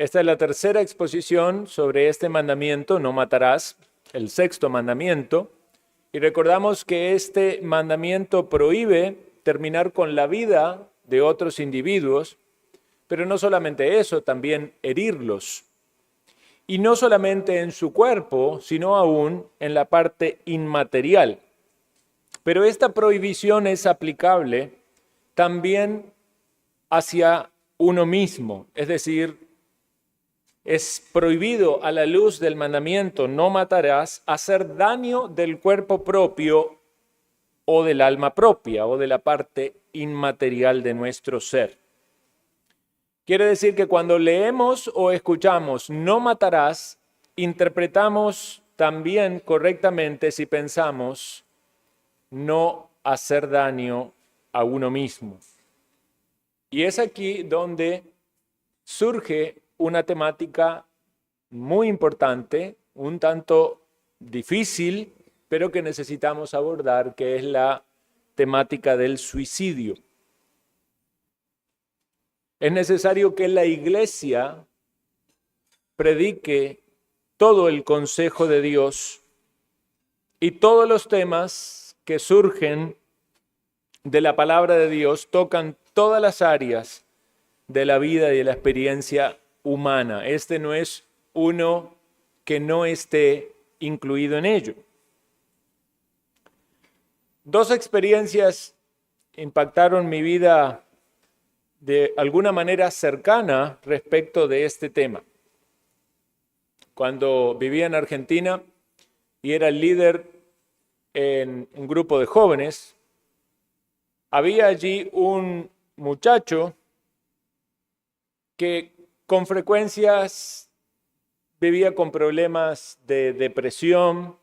Esta es la tercera exposición sobre este mandamiento, no matarás, el sexto mandamiento. Y recordamos que este mandamiento prohíbe terminar con la vida de otros individuos, pero no solamente eso, también herirlos. Y no solamente en su cuerpo, sino aún en la parte inmaterial. Pero esta prohibición es aplicable también hacia uno mismo, es decir, es prohibido a la luz del mandamiento no matarás hacer daño del cuerpo propio o del alma propia o de la parte inmaterial de nuestro ser. Quiere decir que cuando leemos o escuchamos no matarás, interpretamos también correctamente si pensamos no hacer daño a uno mismo. Y es aquí donde surge una temática muy importante, un tanto difícil, pero que necesitamos abordar, que es la temática del suicidio. Es necesario que la Iglesia predique todo el consejo de Dios y todos los temas que surgen de la palabra de Dios tocan todas las áreas de la vida y de la experiencia humana. Este no es uno que no esté incluido en ello. Dos experiencias impactaron mi vida de alguna manera cercana respecto de este tema. Cuando vivía en Argentina y era el líder en un grupo de jóvenes, había allí un muchacho que con frecuencias vivía con problemas de depresión.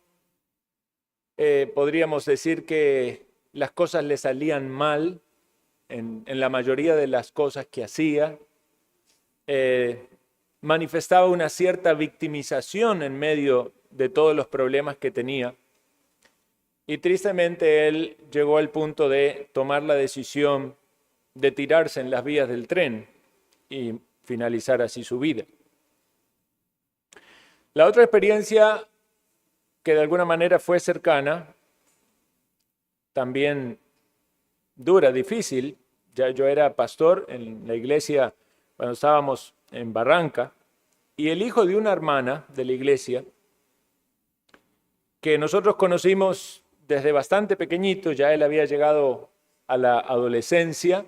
Podríamos decir que las cosas le salían mal en la mayoría de las cosas que hacía. Manifestaba una cierta victimización en medio de todos los problemas que tenía. Y tristemente él llegó al punto de tomar la decisión de tirarse en las vías del tren y finalizar así su vida. La otra experiencia que de alguna manera fue cercana, también dura, difícil. Ya yo era pastor en la iglesia cuando estábamos en Barranca, y el hijo de una hermana de la iglesia, que nosotros conocimos desde bastante pequeñito, ya él había llegado a la adolescencia,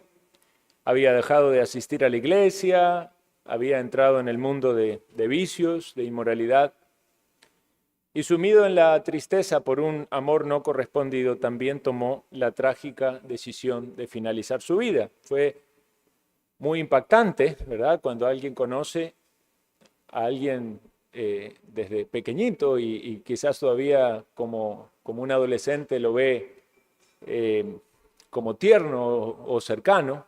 había dejado de asistir a la iglesia, había entrado en el mundo de vicios, de inmoralidad, y sumido en la tristeza por un amor no correspondido, también tomó la trágica decisión de finalizar su vida. Fue muy impactante, ¿verdad? Cuando alguien conoce a alguien desde pequeñito y quizás todavía como un adolescente lo ve como tierno o cercano.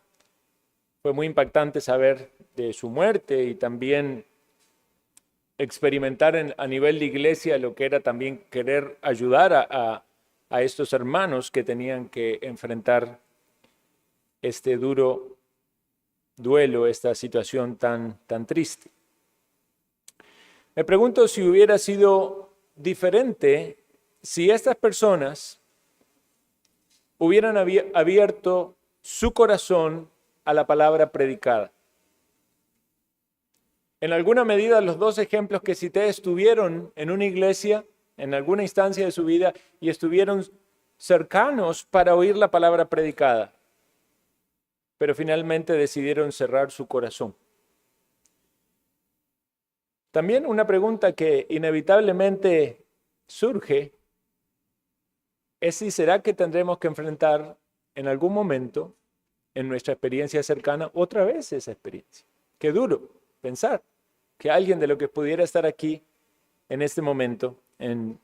Fue muy impactante saber de su muerte y también experimentar a nivel de iglesia lo que era también querer ayudar a estos hermanos que tenían que enfrentar este duro duelo, esta situación tan triste. Me pregunto si hubiera sido diferente si estas personas hubieran abierto su corazón a la palabra predicada. En alguna medida, los dos ejemplos que cité estuvieron en una iglesia, en alguna instancia de su vida, y estuvieron cercanos para oír la palabra predicada, pero finalmente decidieron cerrar su corazón. También una pregunta que inevitablemente surge es si será que tendremos que enfrentar en algún momento en nuestra experiencia cercana otra vez esa experiencia. Qué duro pensar que alguien de lo que pudiera estar aquí en este momento, en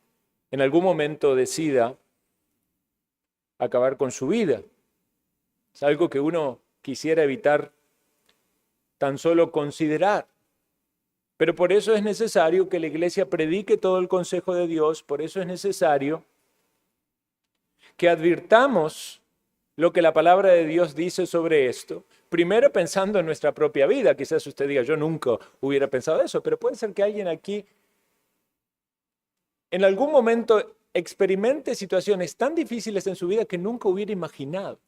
algún momento decida acabar con su vida. Es algo que uno quisiera evitar tan solo considerar. Pero por eso es necesario que la iglesia predique todo el consejo de Dios, por eso es necesario que advirtamos lo que la palabra de Dios dice sobre esto, primero pensando en nuestra propia vida. Quizás usted diga, yo nunca hubiera pensado eso, pero puede ser que alguien aquí en algún momento experimente situaciones tan difíciles en su vida que nunca hubiera imaginado.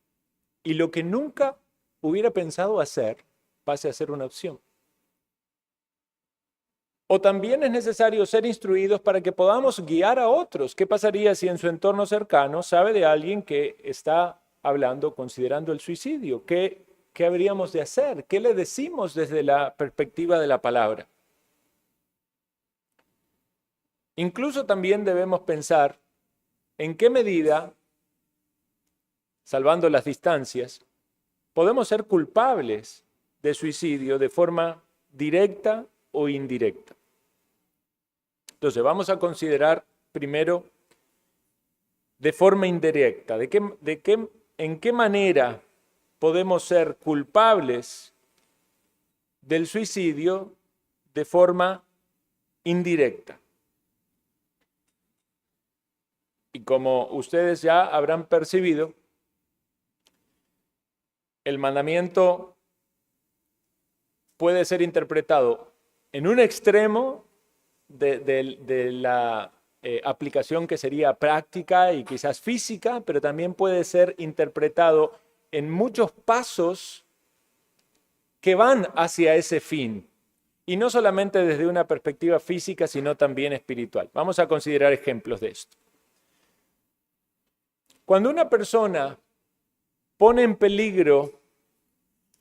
Y lo que nunca hubiera pensado hacer pase a ser una opción. O también es necesario ser instruidos para que podamos guiar a otros. ¿Qué pasaría si en su entorno cercano sabe de alguien que está hablando, considerando el suicidio? ¿Qué habríamos de hacer? ¿Qué le decimos desde la perspectiva de la palabra? Incluso también debemos pensar en qué medida, salvando las distancias, podemos ser culpables de suicidio de forma directa o indirecta. Entonces, vamos a considerar primero de forma indirecta, en qué manera podemos ser culpables del suicidio de forma indirecta. Y como ustedes ya habrán percibido, el mandamiento puede ser interpretado en un extremo de la aplicación que sería práctica y quizás física, pero también puede ser interpretado en muchos pasos que van hacia ese fin. Y no solamente desde una perspectiva física, sino también espiritual. Vamos a considerar ejemplos de esto. Cuando una persona pone en peligro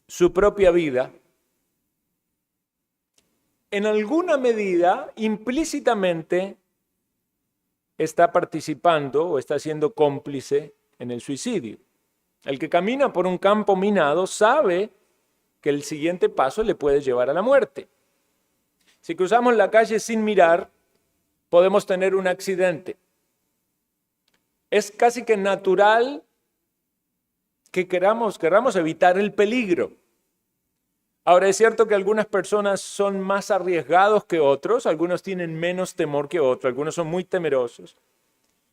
su propia vida, en alguna medida, implícitamente, está participando o está siendo cómplice en el suicidio. El que camina por un campo minado sabe que el siguiente paso le puede llevar a la muerte. Si cruzamos la calle sin mirar, podemos tener un accidente. Es casi que natural que queramos evitar el peligro. Ahora, es cierto que algunas personas son más arriesgados que otros, algunos tienen menos temor que otros, algunos son muy temerosos.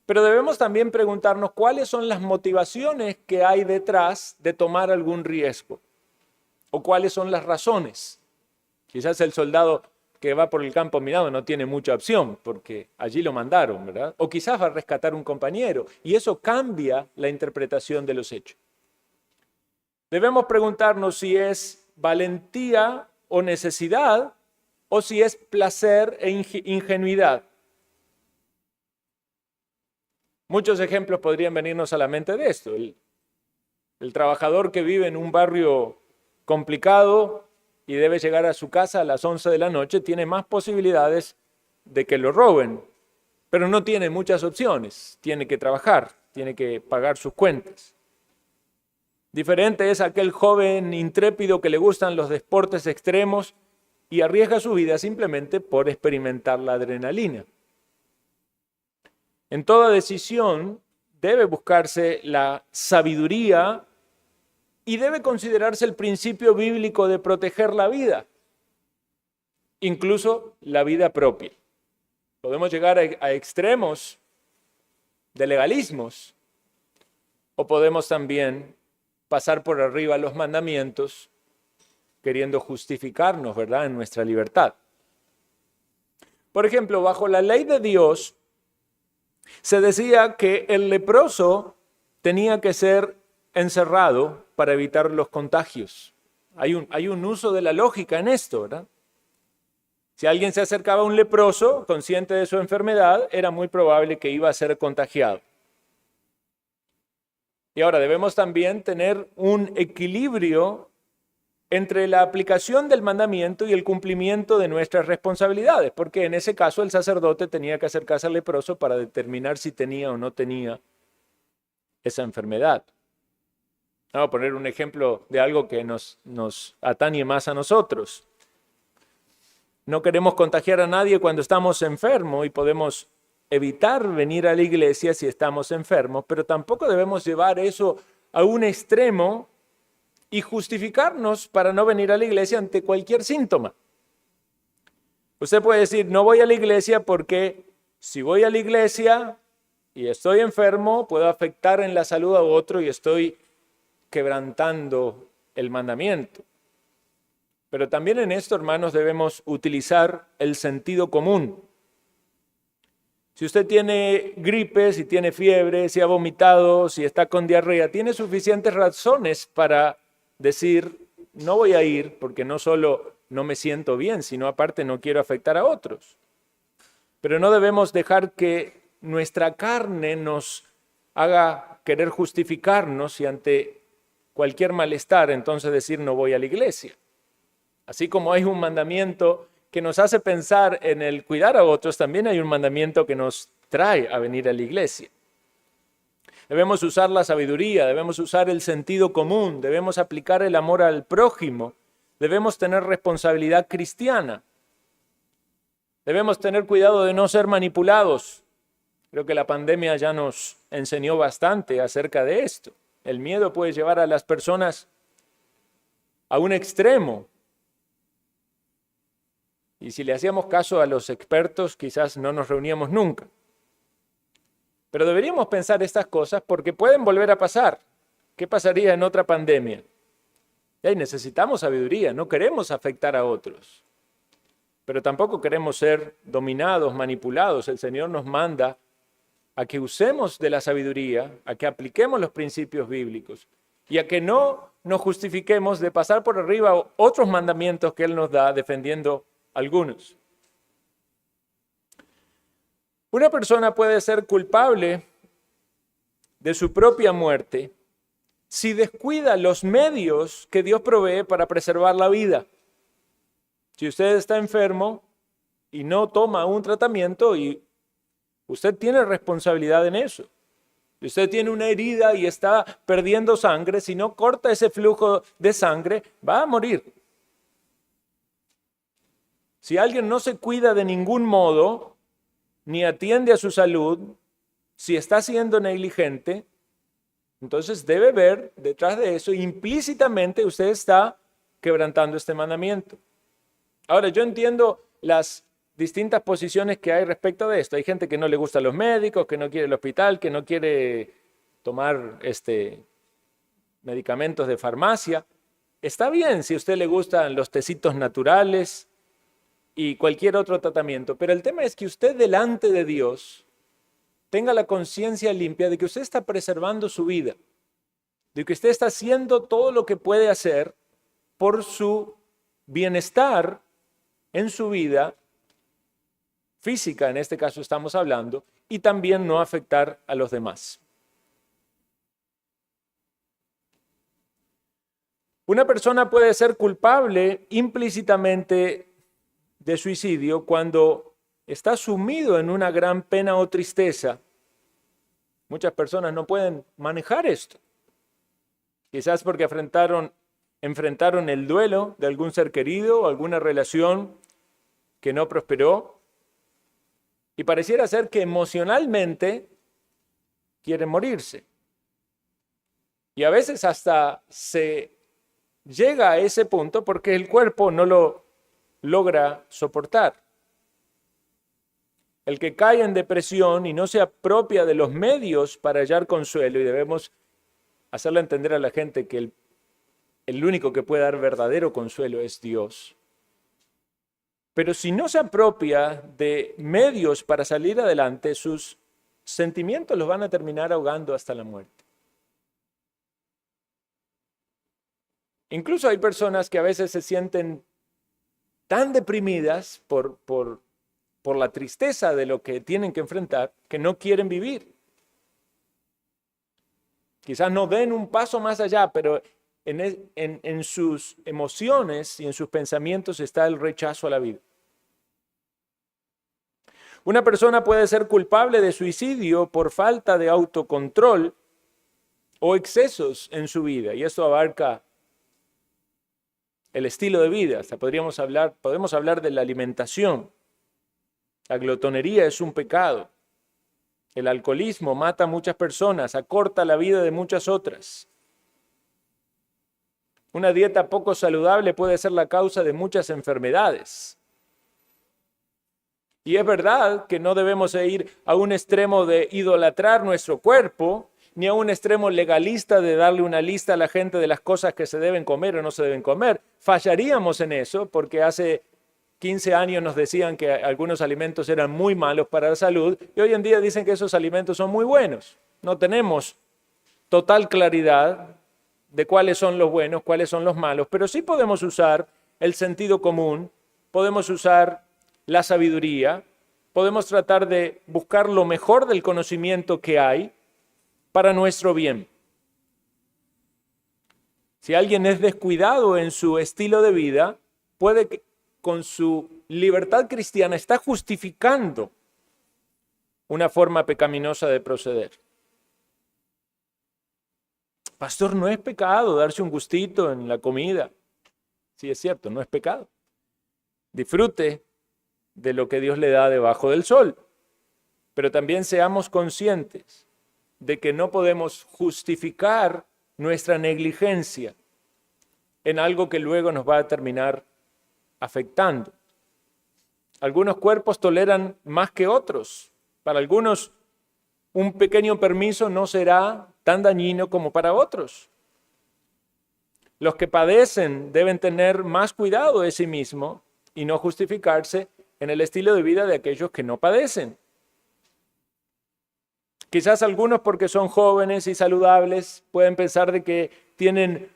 Pero debemos también preguntarnos cuáles son las motivaciones que hay detrás de tomar algún riesgo o cuáles son las razones. Quizás el soldado que va por el campo minado no tiene mucha opción porque allí lo mandaron, ¿verdad? O quizás va a rescatar un compañero y eso cambia la interpretación de los hechos. Debemos preguntarnos si es valentía o necesidad o si es placer e ingenuidad. Muchos ejemplos podrían venirnos a la mente de esto. El trabajador que vive en un barrio complicado y debe llegar a su casa a las 11 de la noche tiene más posibilidades de que lo roben, pero no tiene muchas opciones. Tiene que trabajar, tiene que pagar sus cuentas. Diferente es aquel joven intrépido que le gustan los deportes extremos y arriesga su vida simplemente por experimentar la adrenalina. En toda decisión debe buscarse la sabiduría y debe considerarse el principio bíblico de proteger la vida, incluso la vida propia. Podemos llegar a extremos de legalismos o podemos también pasar por arriba los mandamientos queriendo justificarnos, ¿verdad?, en nuestra libertad. Por ejemplo, bajo la ley de Dios se decía que el leproso tenía que ser encerrado para evitar los contagios. Hay un uso de la lógica en esto, ¿verdad? Si alguien se acercaba a un leproso, consciente de su enfermedad, era muy probable que iba a ser contagiado. Y ahora debemos también tener un equilibrio entre la aplicación del mandamiento y el cumplimiento de nuestras responsabilidades, porque en ese caso el sacerdote tenía que acercarse al leproso para determinar si tenía o no tenía esa enfermedad. Vamos a poner un ejemplo de algo que nos atañe más a nosotros. No queremos contagiar a nadie cuando estamos enfermos y podemos evitar venir a la iglesia si estamos enfermos, pero tampoco debemos llevar eso a un extremo y justificarnos para no venir a la iglesia ante cualquier síntoma. Usted puede decir, no voy a la iglesia porque si voy a la iglesia y estoy enfermo, puedo afectar en la salud a otro y estoy quebrantando el mandamiento. Pero también en esto, hermanos, debemos utilizar el sentido común. Si usted tiene gripe, si tiene fiebre, si ha vomitado, si está con diarrea, tiene suficientes razones para decir, no voy a ir porque no solo no me siento bien, sino aparte no quiero afectar a otros. Pero no debemos dejar que nuestra carne nos haga querer justificarnos y ante cualquier malestar entonces decir no voy a la iglesia. Así como hay un mandamiento que nos hace pensar en el cuidar a otros, también hay un mandamiento que nos trae a venir a la iglesia. Debemos usar la sabiduría, debemos usar el sentido común, debemos aplicar el amor al prójimo, debemos tener responsabilidad cristiana, debemos tener cuidado de no ser manipulados. Creo que la pandemia ya nos enseñó bastante acerca de esto. El miedo puede llevar a las personas a un extremo. Y si le hacíamos caso a los expertos, quizás no nos reuníamos nunca. Pero deberíamos pensar estas cosas porque pueden volver a pasar. ¿Qué pasaría en otra pandemia? Y ahí necesitamos sabiduría, no queremos afectar a otros. Pero tampoco queremos ser dominados, manipulados. El Señor nos manda a que usemos de la sabiduría, a que apliquemos los principios bíblicos y a que no nos justifiquemos de pasar por arriba otros mandamientos que Él nos da defendiendo algunos. Una persona puede ser culpable de su propia muerte si descuida los medios que Dios provee para preservar la vida. Si usted está enfermo y no toma un tratamiento, y usted tiene responsabilidad en eso. Si usted tiene una herida y está perdiendo sangre, si no corta ese flujo de sangre, va a morir. Si alguien no se cuida de ningún modo, ni atiende a su salud, si está siendo negligente, entonces debe ver detrás de eso, implícitamente usted está quebrantando este mandamiento. Ahora, yo entiendo las distintas posiciones que hay respecto de esto. Hay gente que no le gusta a los médicos, que no quiere el hospital, que no quiere tomar medicamentos de farmacia. Está bien si a usted le gustan los tecitos naturales y cualquier otro tratamiento, pero el tema es que usted delante de Dios tenga la conciencia limpia de que usted está preservando su vida, de que usted está haciendo todo lo que puede hacer por su bienestar en su vida física, en este caso estamos hablando, y también no afectar a los demás. Una persona puede ser culpable implícitamente de suicidio cuando está sumido en una gran pena o tristeza. Muchas personas no pueden manejar esto. Quizás porque enfrentaron el duelo de algún ser querido o alguna relación que no prosperó. Y pareciera ser que emocionalmente quieren morirse. Y a veces hasta se llega a ese punto porque el cuerpo no lo logra soportar. El que cae en depresión y no se apropia de los medios para hallar consuelo, y debemos hacerle entender a la gente que el único que puede dar verdadero consuelo es Dios. Pero si no se apropia de medios para salir adelante, sus sentimientos los van a terminar ahogando hasta la muerte. Incluso hay personas que a veces se sienten tan deprimidas por la tristeza de lo que tienen que enfrentar, que no quieren vivir. Quizás no den un paso más allá, pero en sus emociones y en sus pensamientos está el rechazo a la vida. Una persona puede ser culpable de suicidio por falta de autocontrol o excesos en su vida, y esto abarca el estilo de vida. Hasta podemos hablar de la alimentación. La glotonería es un pecado. El alcoholismo mata a muchas personas, acorta la vida de muchas otras. Una dieta poco saludable puede ser la causa de muchas enfermedades. Y es verdad que no debemos ir a un extremo de idolatrar nuestro cuerpo, ni a un extremo legalista de darle una lista a la gente de las cosas que se deben comer o no se deben comer. Fallaríamos en eso porque hace 15 años nos decían que algunos alimentos eran muy malos para la salud y hoy en día dicen que esos alimentos son muy buenos. No tenemos total claridad de cuáles son los buenos, cuáles son los malos, pero sí podemos usar el sentido común, podemos usar la sabiduría, podemos tratar de buscar lo mejor del conocimiento que hay para nuestro bien. Si alguien es descuidado en su estilo de vida, puede que con su libertad cristiana está justificando una forma pecaminosa de proceder. Pastor, no es pecado darse un gustito en la comida. Sí, es cierto, no es pecado. Disfrute de lo que Dios le da debajo del sol. Pero también seamos conscientes de que no podemos justificar nuestra negligencia en algo que luego nos va a terminar afectando. Algunos cuerpos toleran más que otros. Para algunos, un pequeño permiso no será tan dañino como para otros. Los que padecen deben tener más cuidado de sí mismos y no justificarse en el estilo de vida de aquellos que no padecen. Quizás algunos, porque son jóvenes y saludables, pueden pensar de que tienen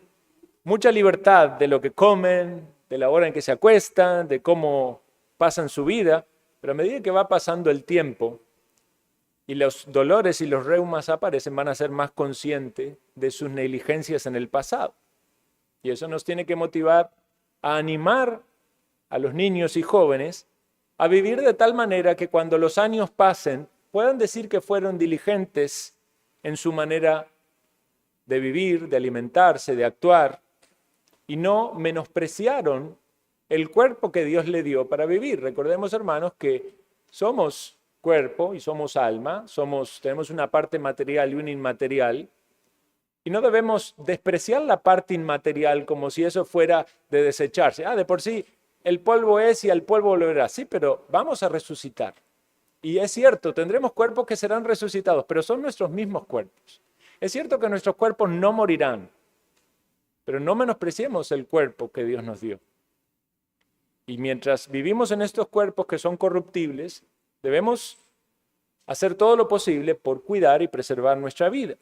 mucha libertad de lo que comen, de la hora en que se acuestan, de cómo pasan su vida, pero a medida que va pasando el tiempo y los dolores y los reumas aparecen, van a ser más conscientes de sus negligencias en el pasado. Y eso nos tiene que motivar a animar a los niños y jóvenes a vivir de tal manera que cuando los años pasen puedan decir que fueron diligentes en su manera de vivir, de alimentarse, de actuar, y no menospreciaron el cuerpo que Dios le dio para vivir. Recordemos, hermanos, que somos cuerpo y somos alma, tenemos una parte material y una inmaterial, y no debemos despreciar la parte inmaterial como si eso fuera de desecharse. De por sí, el polvo es y al polvo volverá. Sí, pero vamos a resucitar. Y es cierto, tendremos cuerpos que serán resucitados, pero son nuestros mismos cuerpos. Es cierto que nuestros cuerpos no morirán, pero no menospreciemos el cuerpo que Dios nos dio. Y mientras vivimos en estos cuerpos que son corruptibles, debemos hacer todo lo posible por cuidar y preservar nuestra vida,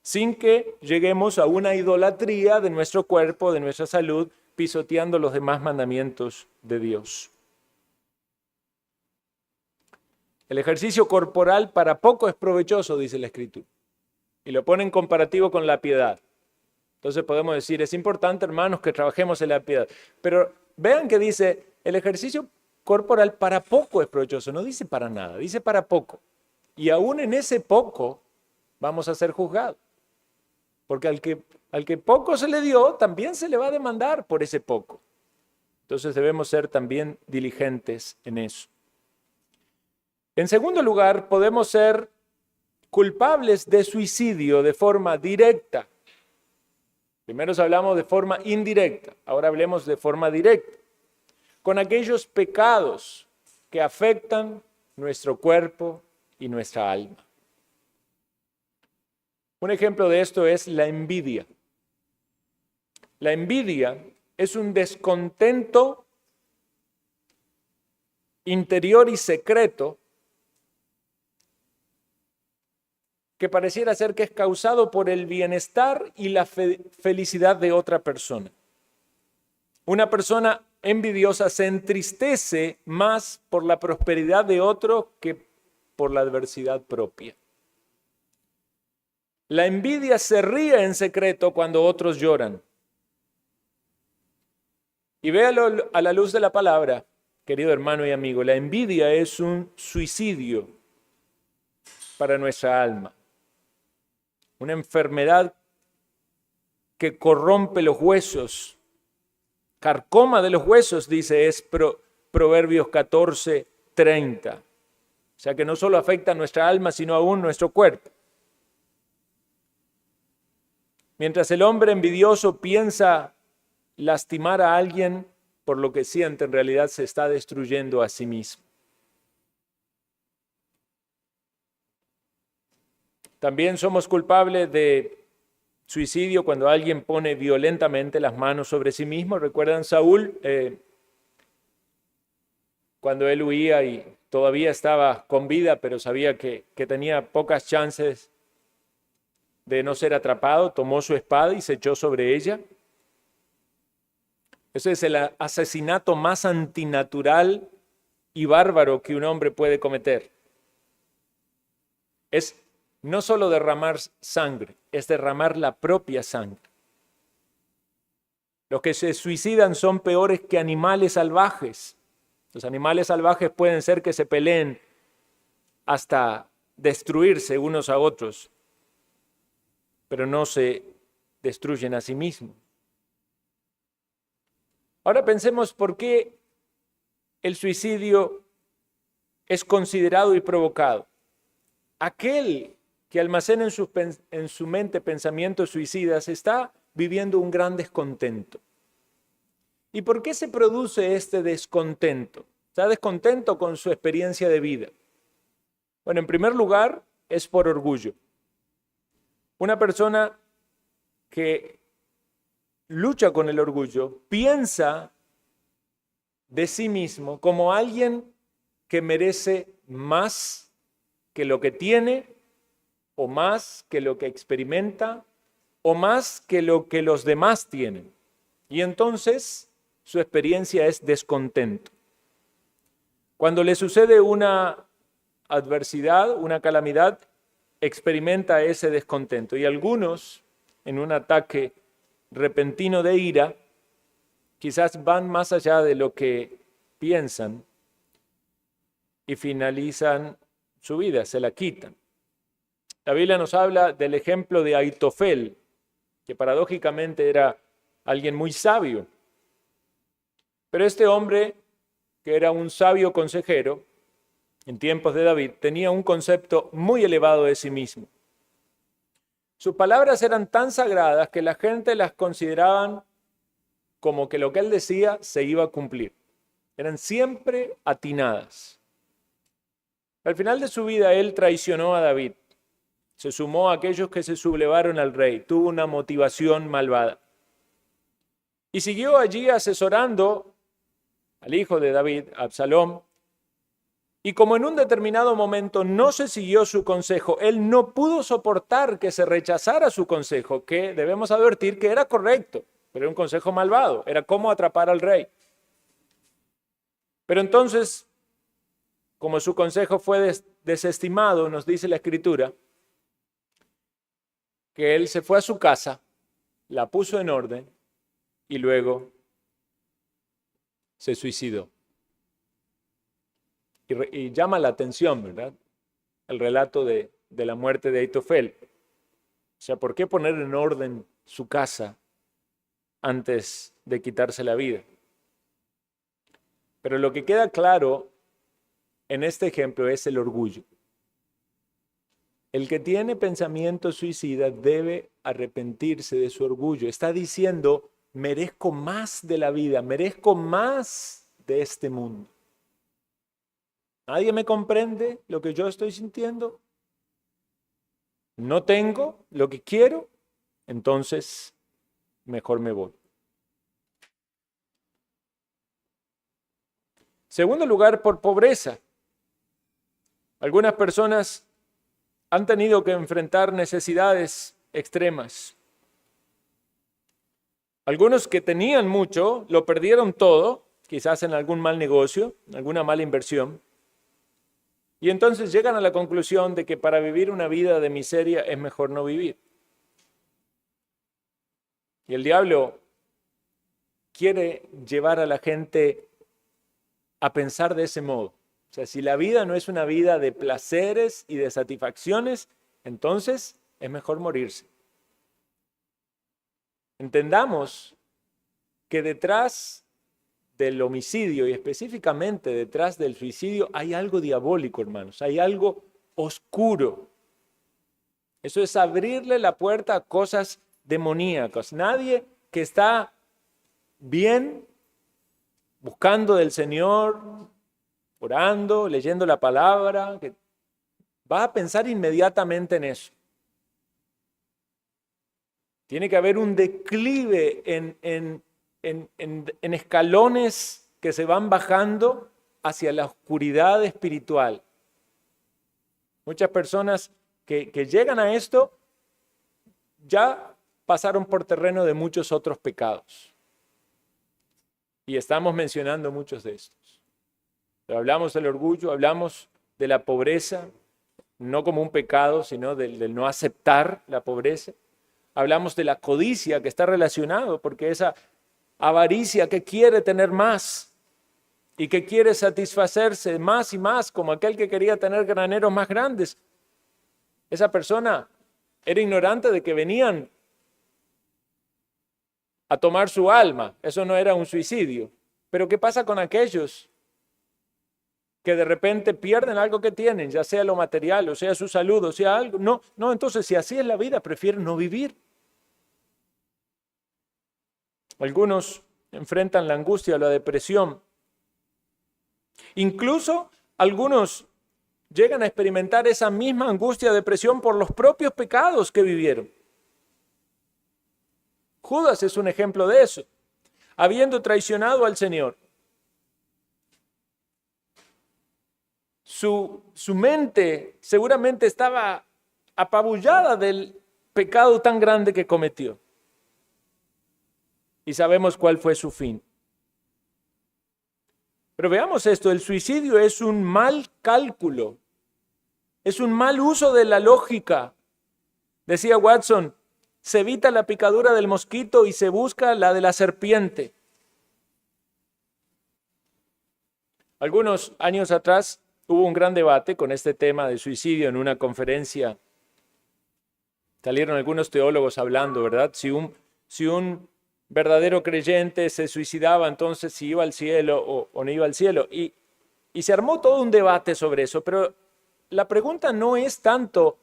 sin que lleguemos a una idolatría de nuestro cuerpo, de nuestra salud, pisoteando los demás mandamientos de Dios. El ejercicio corporal para poco es provechoso, dice la Escritura, y lo pone en comparativo con la piedad. Entonces podemos decir, es importante, hermanos, que trabajemos en la piedad. Pero vean que dice, el ejercicio corporal para poco es provechoso, no dice para nada, dice para poco. Y aún en ese poco vamos a ser juzgados. Porque al que poco se le dio, también se le va a demandar por ese poco. Entonces debemos ser también diligentes en eso. En segundo lugar, podemos ser culpables de suicidio de forma directa. Primero hablamos de forma indirecta, ahora hablemos de forma directa. Con aquellos pecados que afectan nuestro cuerpo y nuestra alma. Un ejemplo de esto es la envidia. La envidia es un descontento interior y secreto que pareciera ser que es causado por el bienestar y la felicidad de otra persona. Una persona envidiosa se entristece más por la prosperidad de otro que por la adversidad propia. La envidia se ríe en secreto cuando otros lloran. Y véalo a la luz de la palabra, querido hermano y amigo, la envidia es un suicidio para nuestra alma. Una enfermedad que corrompe los huesos, carcoma de los huesos, dice, es Proverbios 14:30. O sea que no solo afecta a nuestra alma, sino aún nuestro cuerpo. Mientras el hombre envidioso piensa lastimar a alguien, por lo que siente, en realidad se está destruyendo a sí mismo. También somos culpables de suicidio cuando alguien pone violentamente las manos sobre sí mismo. ¿Recuerdan Saúl? Cuando él huía y todavía estaba con vida, pero sabía que tenía pocas chances de no ser atrapado, tomó su espada y se echó sobre ella. Ese es el asesinato más antinatural y bárbaro que un hombre puede cometer. Es no solo derramar sangre, es derramar la propia sangre. Los que se suicidan son peores que animales salvajes. Los animales salvajes pueden ser que se peleen hasta destruirse unos a otros, pero no se destruyen a sí mismos. Ahora pensemos por qué el suicidio es considerado y provocado. Aquel que almacena en su mente pensamientos suicidas está viviendo un gran descontento. ¿Y por qué se produce este descontento? Está descontento con su experiencia de vida. Bueno, en primer lugar, es por orgullo. Una persona que lucha con el orgullo piensa de sí mismo como alguien que merece más que lo que tiene, o más que lo que experimenta, o más que lo que los demás tienen. Y entonces su experiencia es descontento. Cuando le sucede una adversidad, una calamidad, experimenta ese descontento. Y algunos, en un ataque repentino de ira, quizás van más allá de lo que piensan y finalizan su vida, se la quitan. La Biblia nos habla del ejemplo de Aitofel, que paradójicamente era alguien muy sabio. Pero este hombre, que era un sabio consejero, en tiempos de David, tenía un concepto muy elevado de sí mismo. Sus palabras eran tan sagradas que la gente las consideraban como que lo que él decía se iba a cumplir. Eran siempre atinadas. Al final de su vida, él traicionó a David. Se sumó a aquellos que se sublevaron al rey. Tuvo una motivación malvada. Y siguió allí asesorando al hijo de David, Absalom. Y como en un determinado momento no se siguió su consejo, él no pudo soportar que se rechazara su consejo, que debemos advertir que era correcto, pero era un consejo malvado. Era cómo atrapar al rey. Pero entonces, como su consejo fue desestimado, nos dice la Escritura, que él se fue a su casa, la puso en orden y luego se suicidó. Y llama la atención, ¿verdad? El relato de la muerte de Aitofel. O sea, ¿por qué poner en orden su casa antes de quitarse la vida? Pero lo que queda claro en este ejemplo es el orgullo. El que tiene pensamientos suicidas debe arrepentirse de su orgullo. Está diciendo, merezco más de la vida, merezco más de este mundo. ¿Nadie me comprende lo que yo estoy sintiendo? No tengo lo que quiero, entonces mejor me voy. Segundo lugar, por pobreza. Algunas personas han tenido que enfrentar necesidades extremas. Algunos que tenían mucho, lo perdieron todo, quizás en algún mal negocio, en alguna mala inversión. Y entonces llegan a la conclusión de que para vivir una vida de miseria es mejor no vivir. Y el diablo quiere llevar a la gente a pensar de ese modo. O sea, si la vida no es una vida de placeres y de satisfacciones, entonces es mejor morirse. Entendamos que detrás del homicidio y específicamente detrás del suicidio hay algo diabólico, hermanos, hay algo oscuro. Eso es abrirle la puerta a cosas demoníacas. Nadie que está bien, buscando del Señor, orando, leyendo la palabra, que va a pensar inmediatamente en eso. Tiene que haber un declive en escalones que se van bajando hacia la oscuridad espiritual. Muchas personas que llegan a esto ya pasaron por terreno de muchos otros pecados. Y estamos mencionando muchos de estos. Pero hablamos del orgullo, hablamos de la pobreza, no como un pecado, sino del no aceptar la pobreza. Hablamos de la codicia, que está relacionado, porque esa avaricia que quiere tener más y que quiere satisfacerse más y más, como aquel que quería tener graneros más grandes. Esa persona era ignorante de que venían a tomar su alma. Eso no era un suicidio. Pero ¿qué pasa con aquellos que de repente pierden algo que tienen, ya sea lo material, o sea su salud, o sea algo? No, entonces si así es la vida, prefieren no vivir. Algunos enfrentan la angustia, la depresión. Incluso algunos llegan a experimentar esa misma angustia, depresión por los propios pecados que vivieron. Judas es un ejemplo de eso. Habiendo traicionado al Señor, su mente seguramente estaba apabullada del pecado tan grande que cometió. Y sabemos cuál fue su fin. Pero veamos esto, el suicidio es un mal cálculo, es un mal uso de la lógica. Decía Watson, se evita la picadura del mosquito y se busca la de la serpiente. Algunos años atrás hubo un gran debate con este tema de suicidio en una conferencia. Salieron algunos teólogos hablando, ¿verdad? Si un verdadero creyente se suicidaba, entonces si iba al cielo o no iba al cielo. Y se armó todo un debate sobre eso, pero la pregunta no es tanto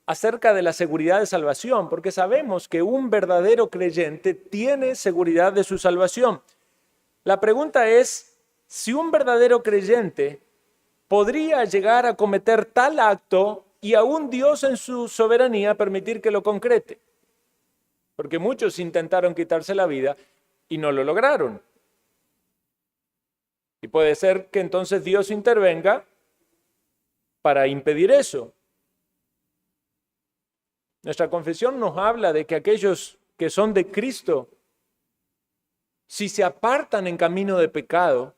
acerca de la seguridad de salvación, porque sabemos que un verdadero creyente tiene seguridad de su salvación. La pregunta es si un verdadero creyente podría llegar a cometer tal acto y aún Dios en su soberanía permitir que lo concrete. Porque muchos intentaron quitarse la vida y no lo lograron. Y puede ser que entonces Dios intervenga para impedir eso. Nuestra confesión nos habla de que aquellos que son de Cristo, si se apartan en camino de pecado,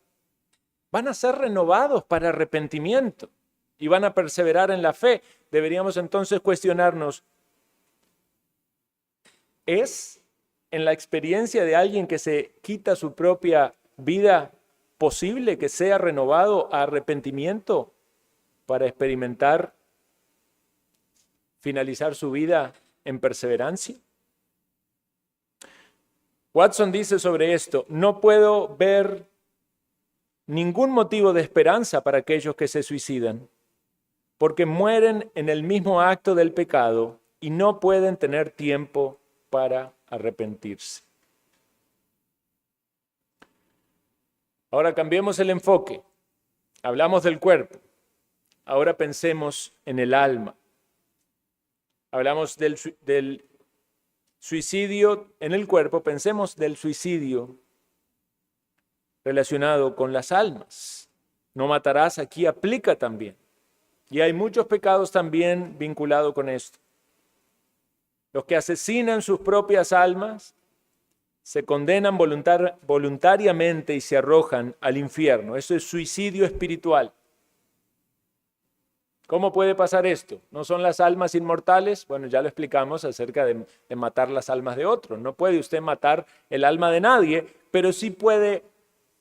van a ser renovados para arrepentimiento y van a perseverar en la fe. Deberíamos entonces cuestionarnos, ¿es en la experiencia de alguien que se quita su propia vida posible que sea renovado a arrepentimiento para experimentar, finalizar su vida en perseverancia? Watson dice sobre esto, no puedo ver ningún motivo de esperanza para aquellos que se suicidan, porque mueren en el mismo acto del pecado y no pueden tener tiempo para arrepentirse. Ahora cambiemos el enfoque. Hablamos del cuerpo. Ahora pensemos en el alma. Hablamos del suicidio en el cuerpo, pensemos del suicidio relacionado con las almas. No matarás, aquí aplica también. Y hay muchos pecados también vinculados con esto. Los que asesinan sus propias almas se condenan voluntariamente y se arrojan al infierno. Eso es suicidio espiritual. ¿Cómo puede pasar esto? ¿No son las almas inmortales? Bueno, ya lo explicamos acerca de matar las almas de otros. No puede usted matar el alma de nadie, pero sí puede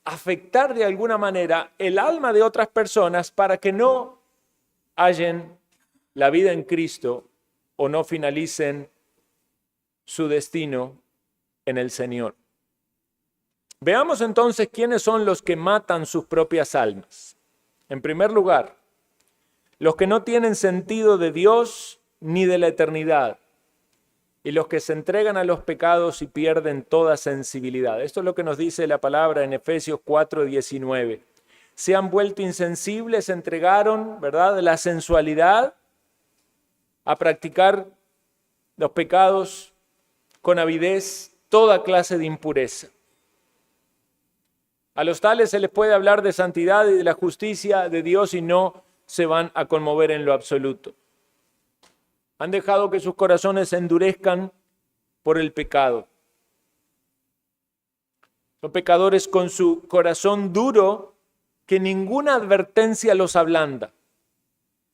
afectar de alguna manera el alma de otras personas para que no hallen la vida en Cristo o no finalicen su destino en el Señor. Veamos entonces quiénes son los que matan sus propias almas. En primer lugar, los que no tienen sentido de Dios ni de la eternidad, y los que se entregan a los pecados y pierden toda sensibilidad. Esto es lo que nos dice la palabra en Efesios 4:19. Se han vuelto insensibles, se entregaron, ¿verdad?, la sensualidad, a practicar los pecados con avidez toda clase de impureza. A los tales se les puede hablar de santidad y de la justicia de Dios y no se van a conmover en lo absoluto. Han dejado que sus corazones se endurezcan por el pecado. Son pecadores con su corazón duro que ninguna advertencia los ablanda.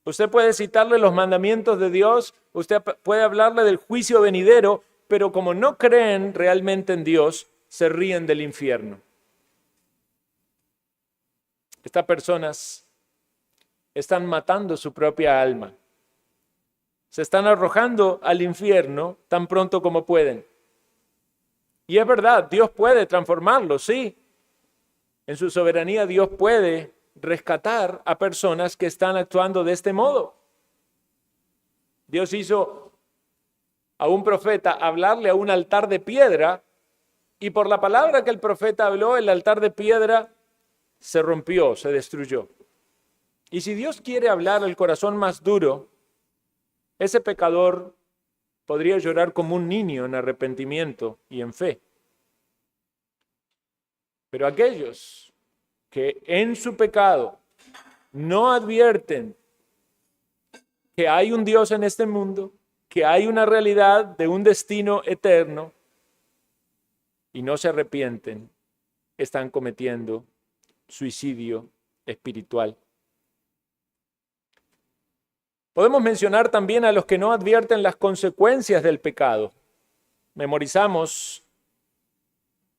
Usted puede citarle los mandamientos de Dios, usted puede hablarle del juicio venidero, pero como no creen realmente en Dios, se ríen del infierno. Estas personas están matando su propia alma. Se están arrojando al infierno tan pronto como pueden. Y es verdad, Dios puede transformarlos, sí. En su soberanía Dios puede rescatar a personas que están actuando de este modo. Dios hizo a un profeta hablarle a un altar de piedra y por la palabra que el profeta habló, el altar de piedra se rompió, se destruyó. Y si Dios quiere hablar al corazón más duro, ese pecador podría llorar como un niño en arrepentimiento y en fe. Pero aquellos que en su pecado no advierten que hay un Dios en este mundo, que hay una realidad de un destino eterno y no se arrepienten, están cometiendo suicidio espiritual. Podemos mencionar también a los que no advierten las consecuencias del pecado. Memorizamos,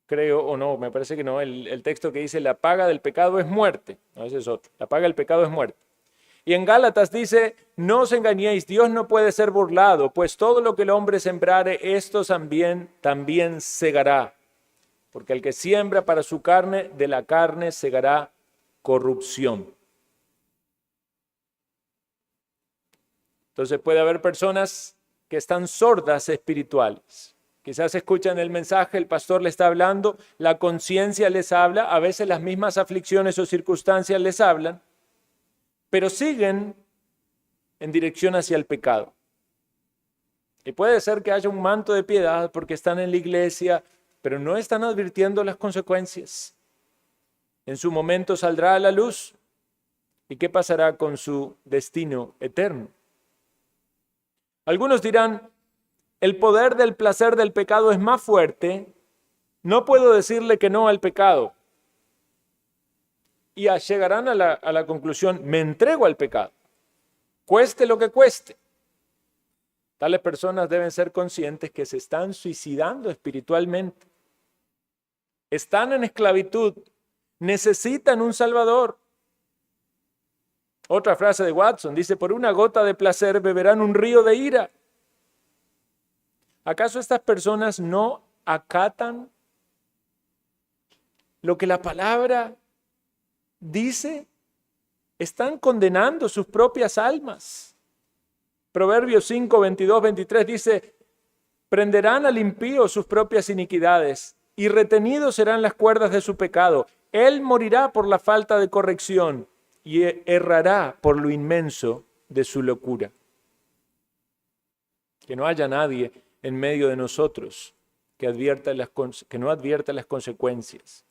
creo o no, me parece que no, el texto que dice la paga del pecado es muerte. No, ese es otro. La paga del pecado es muerte. Y en Gálatas dice, no os engañéis, Dios no puede ser burlado, pues todo lo que el hombre sembrare, esto también segará. Porque el que siembra para su carne, de la carne segará corrupción. Entonces puede haber personas que están sordas espirituales. Quizás escuchan el mensaje, el pastor le está hablando, la conciencia les habla, a veces las mismas aflicciones o circunstancias les hablan, pero siguen en dirección hacia el pecado. Y puede ser que haya un manto de piedad porque están en la iglesia, pero no están advirtiendo las consecuencias. En su momento saldrá a la luz. ¿Y qué pasará con su destino eterno? Algunos dirán, el poder del placer del pecado es más fuerte, no puedo decirle que no al pecado. Y llegarán a la conclusión, me entrego al pecado, cueste lo que cueste. Tales personas deben ser conscientes que se están suicidando espiritualmente. Están en esclavitud, necesitan un Salvador. Otra frase de Watson dice, por una gota de placer beberán un río de ira. ¿Acaso estas personas no acatan lo que la palabra dice? Están condenando sus propias almas. Proverbios 5, 22, 23 dice, prenderán al impío sus propias iniquidades y retenidos serán las cuerdas de su pecado. Él morirá por la falta de corrección y errará por lo inmenso de su locura. Que no haya nadie en medio de nosotros que no advierta las consecuencias.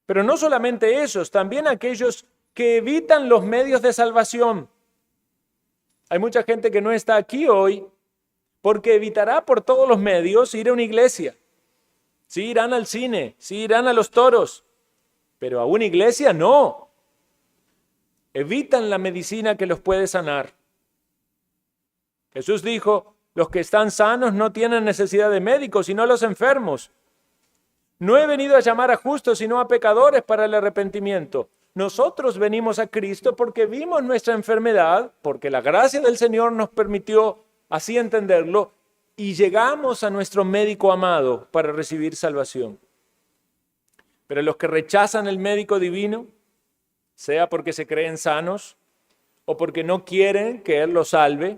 Pero no solamente esos, también aquellos que evitan los medios de salvación. Hay mucha gente que no está aquí hoy porque evitará por todos los medios ir a una iglesia. Sí irán al cine, sí irán a los toros, pero a una iglesia no. Evitan la medicina que los puede sanar. Jesús dijo, los que están sanos no tienen necesidad de médicos, sino los enfermos. No he venido a llamar a justos, sino a pecadores para el arrepentimiento. Nosotros venimos a Cristo porque vimos nuestra enfermedad, porque la gracia del Señor nos permitió así entenderlo, y llegamos a nuestro médico amado para recibir salvación. Pero los que rechazan el médico divino, sea porque se creen sanos o porque no quieren que Él los salve,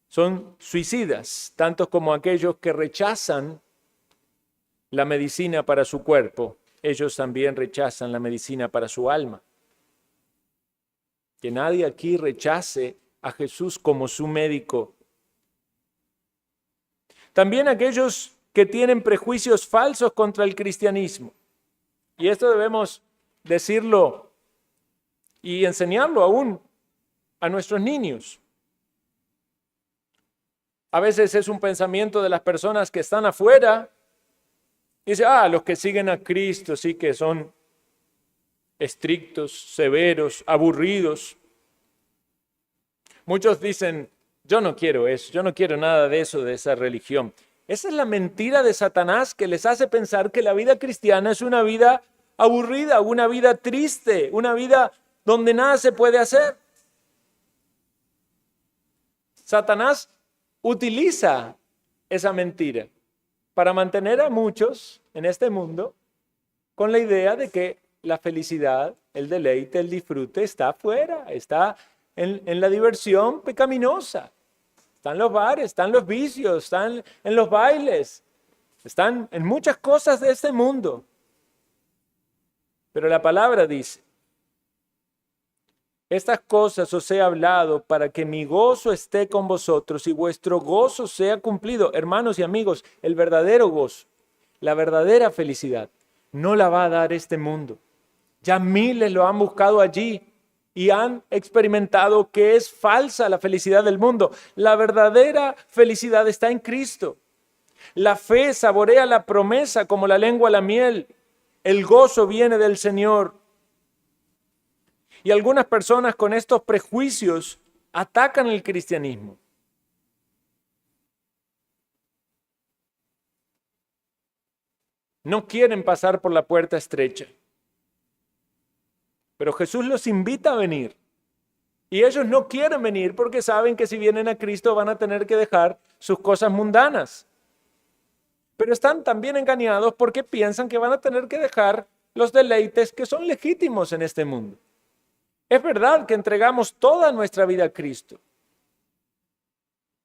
son suicidas, tanto como aquellos que rechazan la medicina para su cuerpo, ellos también rechazan la medicina para su alma. Que nadie aquí rechace a Jesús como su médico. También aquellos que tienen prejuicios falsos contra el cristianismo. Y esto debemos decirlo y enseñarlo aún a nuestros niños. A veces es un pensamiento de las personas que están afuera. Dice, los que siguen a Cristo sí que son estrictos, severos, aburridos. Muchos dicen, yo no quiero eso, yo no quiero nada de eso, de esa religión. Esa es la mentira de Satanás que les hace pensar que la vida cristiana es una vida aburrida, una vida triste, una vida donde nada se puede hacer. Satanás utiliza esa mentira para mantener a muchos en este mundo con la idea de que la felicidad, el deleite, el disfrute está afuera, está en la diversión pecaminosa. Están los bares, están los vicios, están en los bailes, están en muchas cosas de este mundo. Pero la palabra dice, estas cosas os he hablado para que mi gozo esté con vosotros y vuestro gozo sea cumplido. Hermanos y amigos, el verdadero gozo, la verdadera felicidad, no la va a dar este mundo. Ya miles lo han buscado allí y han experimentado que es falsa la felicidad del mundo. La verdadera felicidad está en Cristo. La fe saborea la promesa como la lengua la miel. El gozo viene del Señor. Y algunas personas con estos prejuicios atacan el cristianismo. No quieren pasar por la puerta estrecha. Pero Jesús los invita a venir. Y ellos no quieren venir porque saben que si vienen a Cristo van a tener que dejar sus cosas mundanas. Pero están también engañados porque piensan que van a tener que dejar los deleites que son legítimos en este mundo. Es verdad que entregamos toda nuestra vida a Cristo.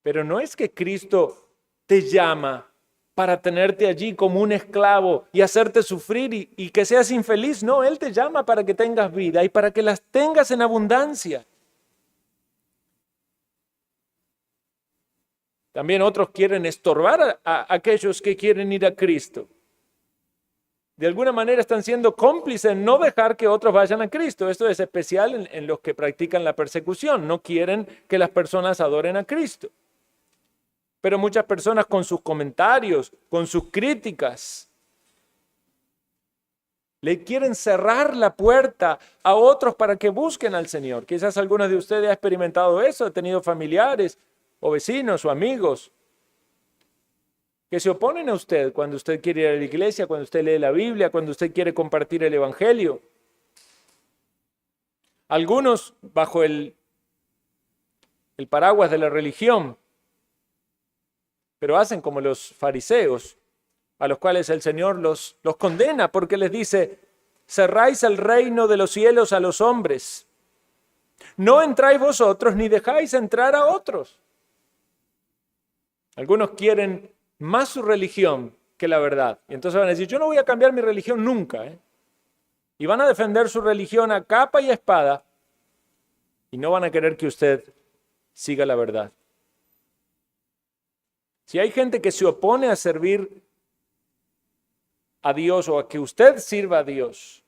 Pero no es que Cristo te llama para tenerte allí como un esclavo y hacerte sufrir y que seas infeliz. No, Él te llama para que tengas vida y para que las tengas en abundancia. También otros quieren estorbar a aquellos que quieren ir a Cristo. De alguna manera están siendo cómplices en no dejar que otros vayan a Cristo. Esto es especial en los que practican la persecución. No quieren que las personas adoren a Cristo. Pero muchas personas con sus comentarios, con sus críticas, le quieren cerrar la puerta a otros para que busquen al Señor. Quizás algunos de ustedes han experimentado eso, han tenido familiares o vecinos o amigos que se oponen a usted cuando usted quiere ir a la iglesia, cuando usted lee la Biblia, cuando usted quiere compartir el Evangelio. Algunos bajo el paraguas de la religión, pero hacen como los fariseos, a los cuales el Señor los condena porque les dice, cerráis el reino de los cielos a los hombres. No entráis vosotros ni dejáis entrar a otros. Algunos quieren más su religión que la verdad. Y entonces van a decir, yo no voy a cambiar mi religión nunca. Y van a defender su religión a capa y espada y no van a querer que usted siga la verdad. Si hay gente que se opone a servir a Dios o a que usted sirva a Dios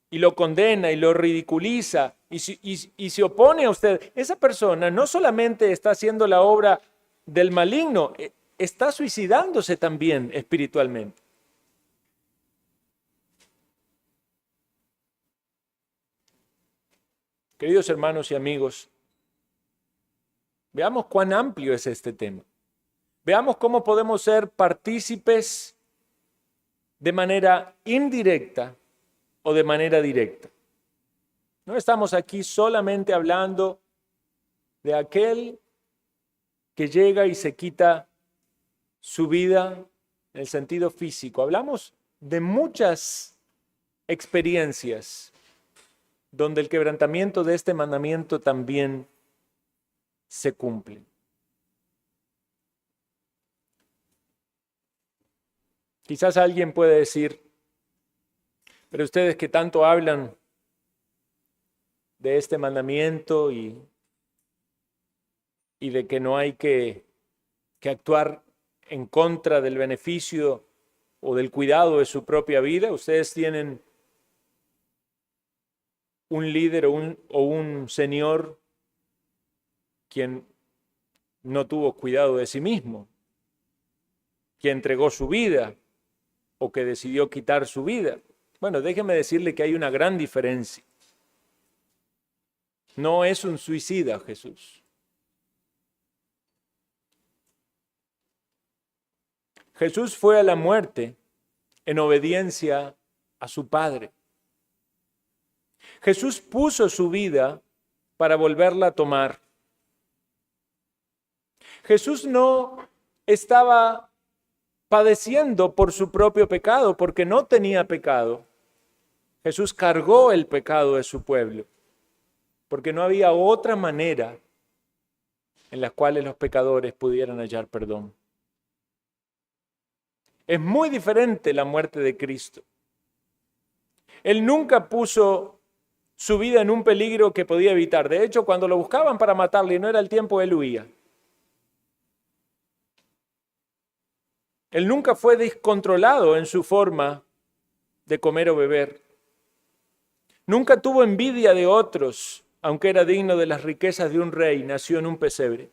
y lo condena y lo ridiculiza y se opone a usted, esa persona no solamente está haciendo la obra del maligno, está suicidándose también espiritualmente. Queridos hermanos y amigos, veamos cuán amplio es este tema. Veamos cómo podemos ser partícipes de manera indirecta o de manera directa. No estamos aquí solamente hablando de aquel que llega y se quita su vida en el sentido físico. Hablamos de muchas experiencias donde el quebrantamiento de este mandamiento también se cumple. Quizás alguien puede decir, pero ustedes que tanto hablan de este mandamiento y de que no hay que actuar en contra del beneficio o del cuidado de su propia vida. Ustedes tienen un líder o un señor quien no tuvo cuidado de sí mismo, que entregó su vida o que decidió quitar su vida. Bueno, déjeme decirle que hay una gran diferencia. No es un suicida Jesús. Jesús fue a la muerte en obediencia a su Padre. Jesús puso su vida para volverla a tomar. Jesús no estaba padeciendo por su propio pecado, porque no tenía pecado. Jesús cargó el pecado de su pueblo, porque no había otra manera en la cual los pecadores pudieran hallar perdón. Es muy diferente la muerte de Cristo. Él nunca puso su vida en un peligro que podía evitar. De hecho, cuando lo buscaban para matarle y no era el tiempo, él huía. Él nunca fue descontrolado en su forma de comer o beber. Nunca tuvo envidia de otros, aunque era digno de las riquezas de un rey, nació en un pesebre.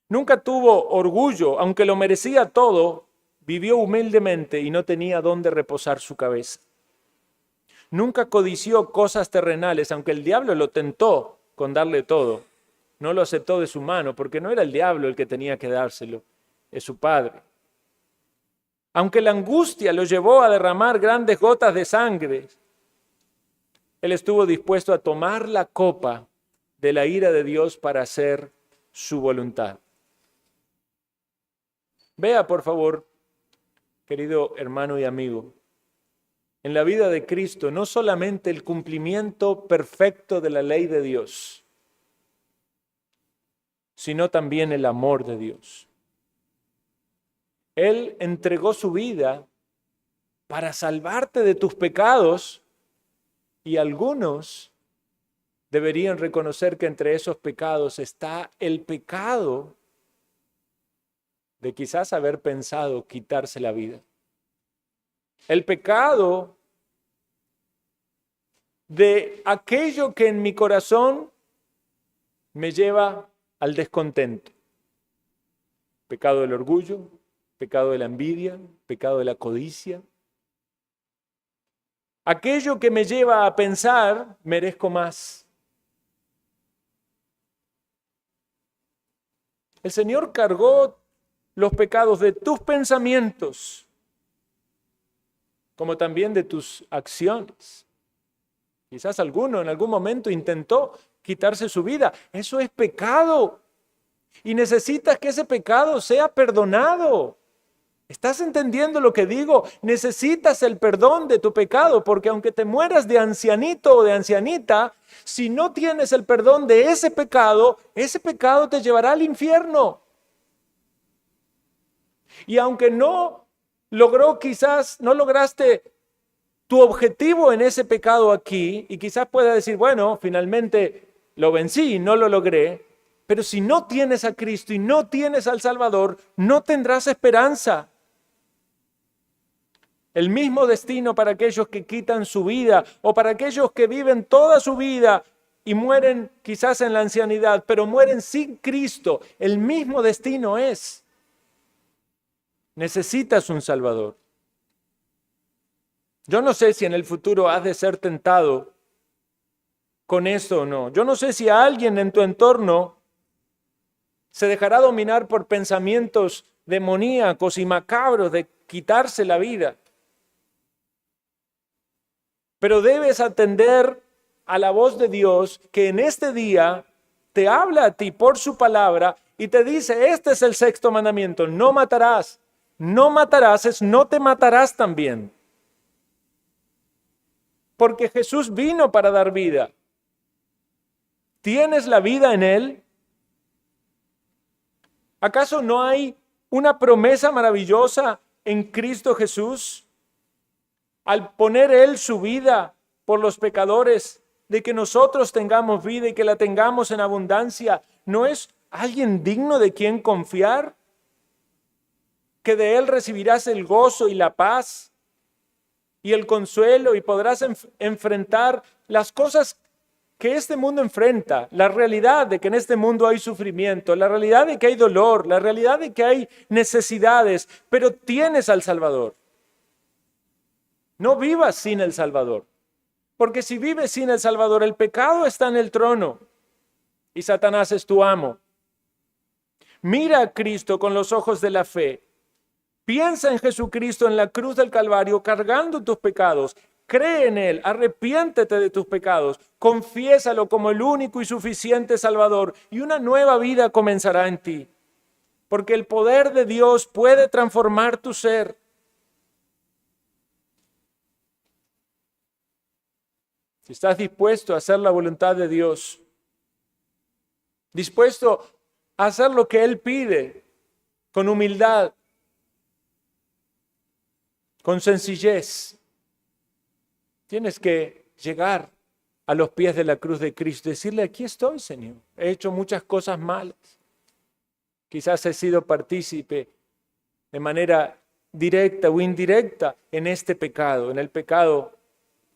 Nunca tuvo orgullo, aunque lo merecía todo, vivió humildemente y no tenía dónde reposar su cabeza. Nunca codició cosas terrenales, aunque el diablo lo tentó con darle todo. No lo aceptó de su mano, porque no era el diablo el que tenía que dárselo, es su Padre. Aunque la angustia lo llevó a derramar grandes gotas de sangre, él estuvo dispuesto a tomar la copa de la ira de Dios para hacer su voluntad. Vea, por favor, querido hermano y amigo, en la vida de Cristo no solamente el cumplimiento perfecto de la ley de Dios, sino también el amor de Dios. Él entregó su vida para salvarte de tus pecados y algunos deberían reconocer que entre esos pecados está el pecado de quizás haber pensado quitarse la vida. El pecado de aquello que en mi corazón me lleva al descontento. Pecado del orgullo, pecado de la envidia, pecado de la codicia. Aquello que me lleva a pensar, merezco más. El Señor cargó los pecados de tus pensamientos, como también de tus acciones. Quizás alguno en algún momento intentó quitarse su vida. Eso es pecado. Y necesitas que ese pecado sea perdonado. ¿Estás entendiendo lo que digo? Necesitas el perdón de tu pecado, porque aunque te mueras de ancianito o de ancianita, si no tienes el perdón de ese pecado te llevará al infierno. Y aunque no lograste tu objetivo en ese pecado aquí, y quizás puedas decir, bueno, finalmente lo vencí, no lo logré, pero si no tienes a Cristo y no tienes al Salvador, no tendrás esperanza. El mismo destino para aquellos que quitan su vida o para aquellos que viven toda su vida y mueren quizás en la ancianidad, pero mueren sin Cristo. El mismo destino es. Necesitas un Salvador. Yo no sé si en el futuro has de ser tentado con eso o no. Yo no sé si a alguien en tu entorno se dejará dominar por pensamientos demoníacos y macabros de quitarse la vida. Pero debes atender a la voz de Dios que en este día te habla a ti por su palabra y te dice, este es el sexto mandamiento, no matarás. No matarás es no te matarás también. Porque Jesús vino para dar vida. ¿Tienes la vida en Él? ¿Acaso no hay una promesa maravillosa en Cristo Jesús? Al poner Él su vida por los pecadores, de que nosotros tengamos vida y que la tengamos en abundancia, ¿no es alguien digno de quien confiar? que de Él recibirás el gozo y la paz y el consuelo y podrás enfrentar las cosas que este mundo enfrenta, la realidad de que en este mundo hay sufrimiento, la realidad de que hay dolor, la realidad de que hay necesidades, pero tienes al Salvador. No vivas sin el Salvador, porque si vives sin el Salvador, el pecado está en el trono y Satanás es tu amo. Mira a Cristo con los ojos de la fe. Piensa en Jesucristo en la cruz del Calvario cargando tus pecados. Cree en Él, arrepiéntete de tus pecados, confiésalo como el único y suficiente Salvador y una nueva vida comenzará en ti. Porque el poder de Dios puede transformar tu ser. Si estás dispuesto a hacer la voluntad de Dios, dispuesto a hacer lo que Él pide, con humildad, con sencillez, tienes que llegar a los pies de la cruz de Cristo y decirle, aquí estoy, Señor. He hecho muchas cosas malas. Quizás he sido partícipe de manera directa o indirecta en este pecado, en el pecado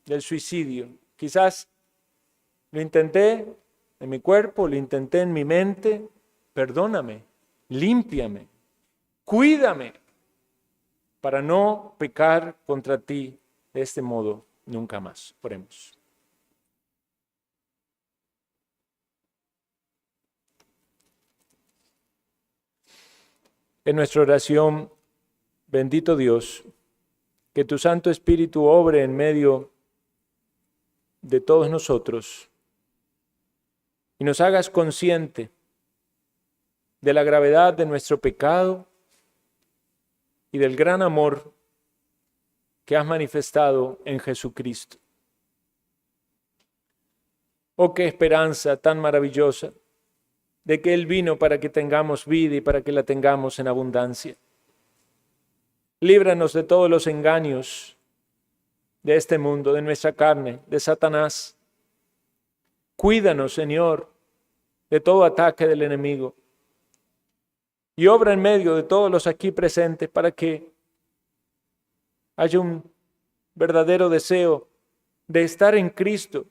del suicidio. Quizás lo intenté en mi cuerpo, lo intenté en mi mente. Perdóname, límpiame, cuídame para no pecar contra ti de este modo nunca más. Oremos. En nuestra oración, bendito Dios, que tu Santo Espíritu obre en medio de todos nosotros y nos hagas consciente de la gravedad de nuestro pecado y del gran amor que has manifestado en Jesucristo. Oh, qué esperanza tan maravillosa de que Él vino para que tengamos vida y para que la tengamos en abundancia. Líbranos de todos los engaños de este mundo, de nuestra carne, de Satanás. Cuídanos, Señor, de todo ataque del enemigo. Y obra en medio de todos los aquí presentes para que haya un verdadero deseo de estar en Cristo.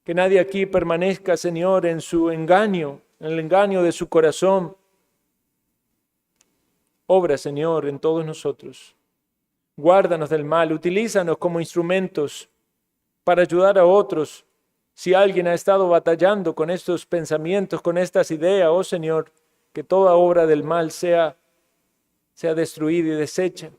Que nadie aquí permanezca, Señor, en su engaño, en el engaño de su corazón. Obra, Señor, en todos nosotros. Guárdanos del mal, utilízanos como instrumentos para ayudar a otros. Si alguien ha estado batallando con estos pensamientos, con estas ideas, oh Señor, que toda obra del mal sea destruida y deshecha.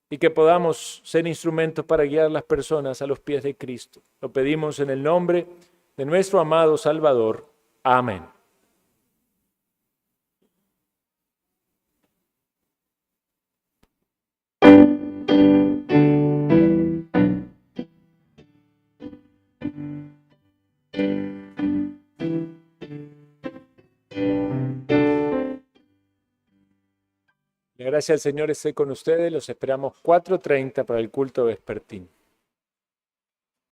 Y que podamos ser instrumentos para guiar a las personas a los pies de Cristo. Lo pedimos en el nombre de nuestro amado Salvador. Amén. La gracia del Señor esté con ustedes. Los esperamos 4:30 para el culto vespertino.